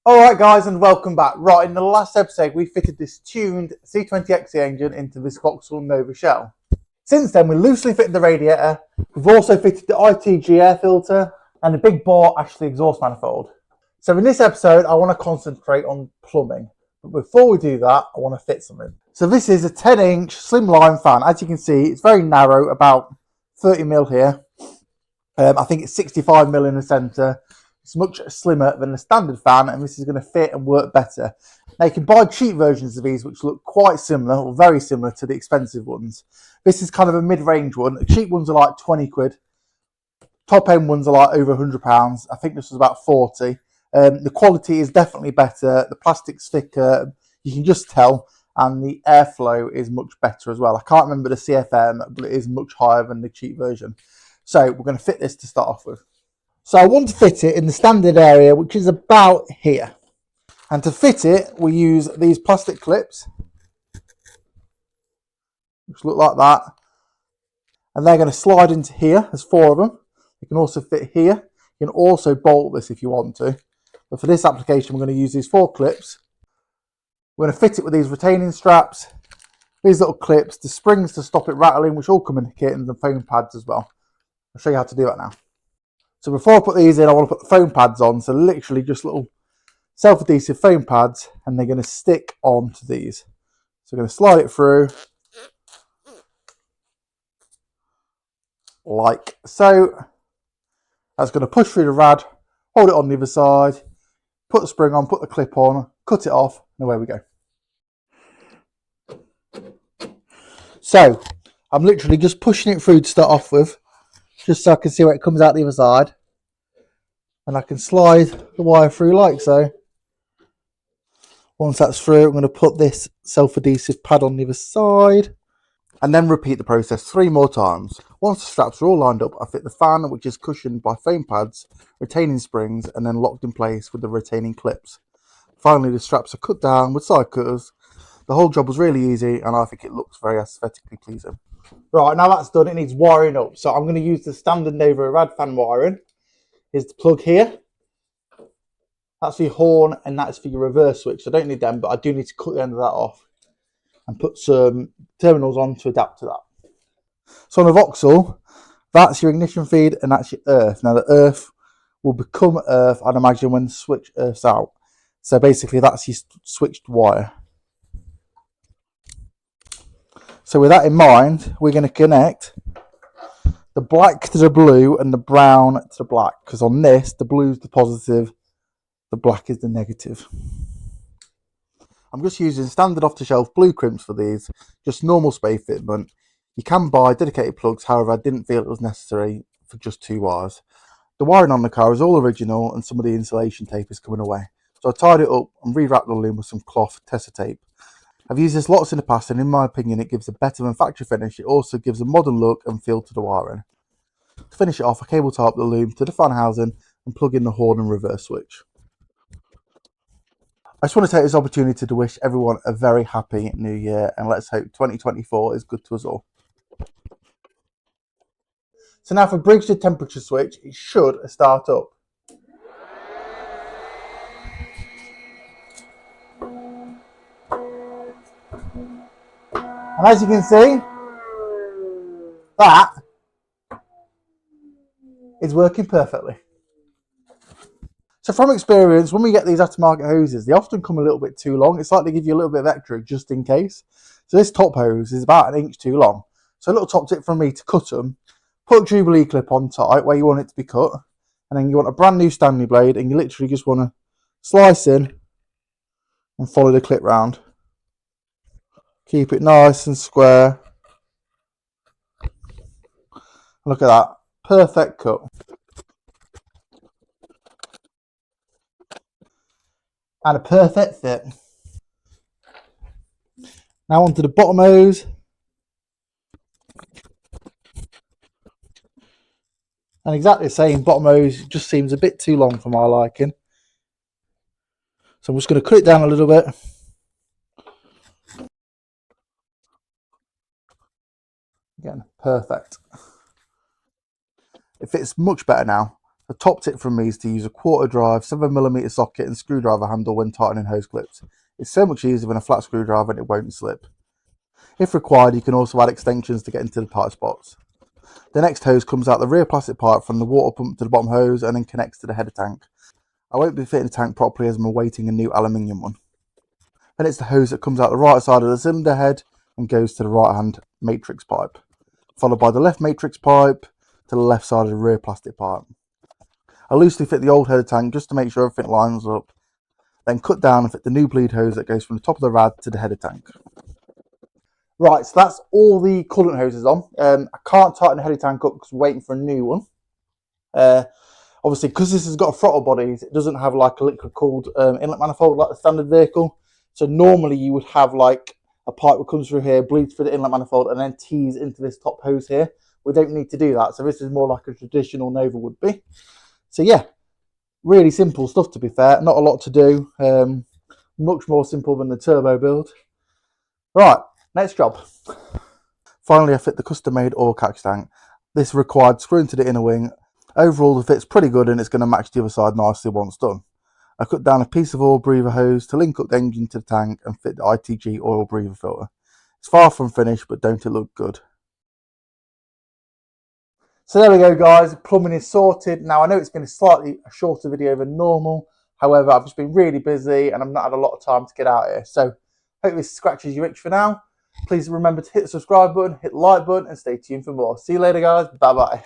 Alright guys, and welcome back. Right, in the last episode we fitted this tuned C20XE engine into this Vauxhall Nova shell. Since then we loosely fitted the radiator, we've also fitted the ITG air filter and the big bore Ashley exhaust manifold. So in this episode I want to concentrate on plumbing, but before we do that I want to fit something. So this is a 10-inch slimline fan. As you can see, it's very narrow, about 30mm here. I think it's 65mm in the centre. It's much slimmer than the standard fan, and this is going to fit and work better. Now you can buy cheap versions of these which look quite similar or very similar to the expensive ones. This is kind of a mid-range one. The cheap ones are like 20 quid. Top end ones are like over £100. I think this was about 40. The quality is definitely better. The plastic's thicker, you can just tell, and the airflow is much better as well. I can't remember the CFM, but it is much higher than the cheap version. So we're going to fit this to start off with. So I want to fit it in the standard area, which is about here. And to fit it, we use these plastic clips, which look like that. And they're going to slide into here. There's 4 of them. You can also fit here. You can also bolt this if you want to. But for this application, we're going to use these 4 clips. We're going to fit it with these retaining straps, these little clips, the springs to stop it rattling, which all come in the kit, and the foam pads as well. I'll show you how to do that now. So before I put these in, I want to put the foam pads on. So literally just little self-adhesive foam pads, and they're going to stick onto these. So we're going to slide it through like so. That's going to push through the rad, hold it on the other side, put the spring on, put the clip on, cut it off, and away we go. So I'm literally just pushing it through to start off with, just so I can see where it comes out the other side. And I can slide the wire through like so. Once that's through, I'm going to put this self-adhesive pad on the other side. And then repeat the process 3 more times. Once the straps are all lined up, I fit the fan, which is cushioned by foam pads, retaining springs, and then locked in place with the retaining clips. Finally, the straps are cut down with side cutters. The whole job was really easy, and I think it looks very aesthetically pleasing. Right, now that's done, it needs wiring up. So I'm going to use the standard Nova rad fan wiring. Here's the plug here. That's for your horn, and that's for your reverse switch. So I don't need them, but I do need to cut the end of that off and put some terminals on to adapt to that. So on the Vauxhall, that's your ignition feed and that's your earth. Now the earth will become earth, I'd imagine, when the switch earth's out. So basically that's your switched wire. So with that in mind, we're going to connect the black to the blue and the brown to the black, because on this, the blue is the positive, the black is the negative. I'm just using standard off-the-shelf blue crimps for these, just normal spray fitment. You can buy dedicated plugs, however I didn't feel it was necessary for just 2 wires. The wiring on the car is all original and some of the insulation tape is coming away. So I tied it up and rewrapped the loom with some cloth tester tape. I've used this lots in the past, and in my opinion it gives a better than factory finish. It also gives a modern look and feel to the wiring. To finish it off, I cable tie up the loom to the fan housing and plug in the horn and reverse switch. I just want to take this opportunity to wish everyone a very happy new year, and let's hope 2024 is good to us all. So now for bridge to temperature switch, it should start up. And as you can see, that is working perfectly. So from experience, when we get these aftermarket hoses, they often come a little bit too long. It's like they give you a little bit of extra just in case. So this top hose is about 1 inch too long. So a little top tip from me to cut them: put a Jubilee clip on tight where you want it to be cut, and then you want a brand new Stanley blade, and you literally just want to slice in and follow the clip round. Keep it nice and square. Look at that, perfect cut. And a perfect fit. Now onto the bottom hose. And exactly the same, bottom hose just seems a bit too long for my liking. So I'm just going to cut it down a little bit. Again, perfect. It fits much better now. A top tip from me is to use a quarter drive, 7mm socket and screwdriver handle when tightening hose clips. It's so much easier than a flat screwdriver and it won't slip. If required, you can also add extensions to get into the tight spots. The next hose comes out the rear plastic pipe from the water pump to the bottom hose and then connects to the header tank. I won't be fitting the tank properly as I'm awaiting a new aluminium one. Then it's the hose that comes out the right side of the cylinder head and goes to the right hand matrix pipe, followed by the left matrix pipe to the left side of the rear plastic pipe. I loosely fit the old header tank just to make sure everything lines up, then cut down and fit the new bleed hose that goes from the top of the rad to the header tank. Right, so that's all the coolant hoses on. I can't tighten the header tank up because we're waiting for a new one. Obviously, because this has got a throttle bodies, it doesn't have like a liquid cooled inlet manifold like the standard vehicle. So normally you would have like a pipe that comes through here, bleeds through the inlet manifold and then tees into this top hose here. We don't need to do that. So this is more like a traditional Nova would be. So yeah, really simple stuff to be fair. Not a lot to do. Much more simple than the turbo build. Right, next job. Finally, I fit the custom-made oil catch tank. This required screwing to the inner wing. Overall, the fit's pretty good and it's going to match the other side nicely once done. I cut down a piece of oil breather hose to link up the engine to the tank and fit the ITG oil breather filter. It's far from finished, but don't it look good? So there we go, guys. Plumbing is sorted. Now, I know it's been a shorter video than normal. However, I've just been really busy and I've not had a lot of time to get out here. So, hope this scratches your itch for now. Please remember to hit the subscribe button, hit the like button, and stay tuned for more. See you later, guys. Bye-bye.